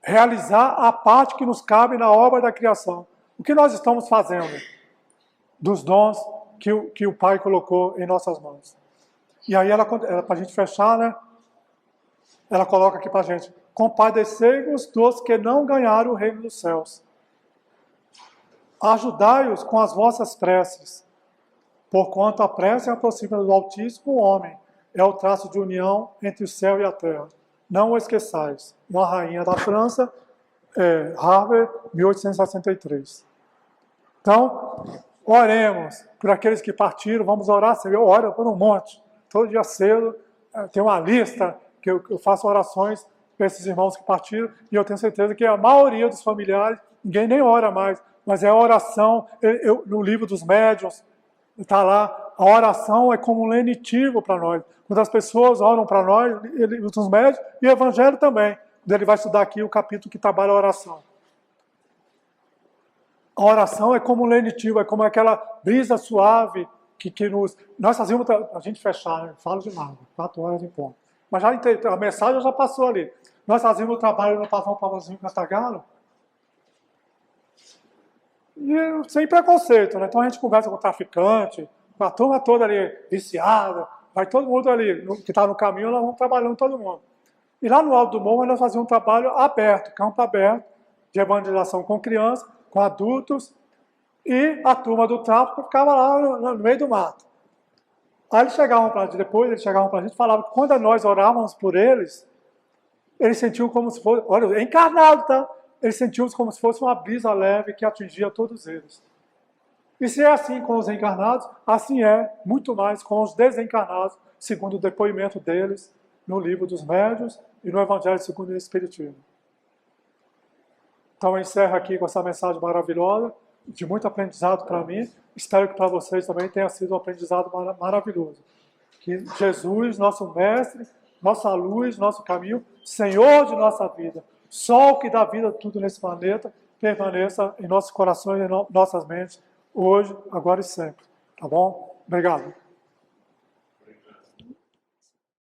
realizar a parte que nos cabe na obra da criação. O que nós estamos fazendo dos dons que o Pai colocou em nossas mãos? E aí, para a gente fechar, né? Ela coloca aqui para a gente: compadecei-vos dos que não ganharam o reino dos céus. Ajudai-os com as vossas preces, porquanto a prece aproxima do Altíssimo homem, é o traço de união entre o céu e a terra. Não o esqueçais. Uma rainha da França, Harvard, 1863. Então, oremos por aqueles que partiram. Vamos orar, Senhor. Eu oro por um monte. Todo dia cedo tem uma lista que eu faço orações para esses irmãos que partiram, e eu tenho certeza que a maioria dos familiares, ninguém nem ora mais, mas é a oração. No livro dos médiuns, está lá, a oração é como um lenitivo para nós. Quando as pessoas oram para nós, os médiuns, e o Evangelho também, ele vai estudar aqui o capítulo que trabalha a oração. A oração é como um lenitivo, é como aquela brisa suave que nos... Nós fazíamos... A gente fechar, né? Falo demais, 4 horas em ponto. Mas já a mensagem já passou ali. Nós fazíamos o trabalho no Pavão Pavãozinho Castagalo, e sem preconceito, né? Então a gente conversa com o traficante, com a turma toda ali viciada, vai todo mundo ali que está no caminho, nós vamos trabalhando todo mundo. E lá no Alto do Morro nós fazíamos um trabalho aberto, campo aberto, de evangelização com crianças, com adultos, e a turma do tráfico ficava lá no meio do mato. Aí eles chegavam para a gente e falavam que quando nós orávamos por eles sentiam como se fosse, olha, é encarnado, tá? Eles sentiam como se fosse uma brisa leve que atingia todos eles. E se é assim com os encarnados, assim é muito mais com os desencarnados, segundo o depoimento deles no Livro dos Médiuns e no Evangelho segundo o Espiritismo. Então eu encerro aqui com essa mensagem maravilhosa, de muito aprendizado para mim. Espero que para vocês também tenha sido um aprendizado maravilhoso. Que Jesus, nosso Mestre, nossa luz, nosso caminho, Senhor de nossa vida, Sol que dá vida a tudo nesse planeta, permaneça em nossos corações e em nossas mentes, hoje, agora e sempre. Tá bom? Obrigado.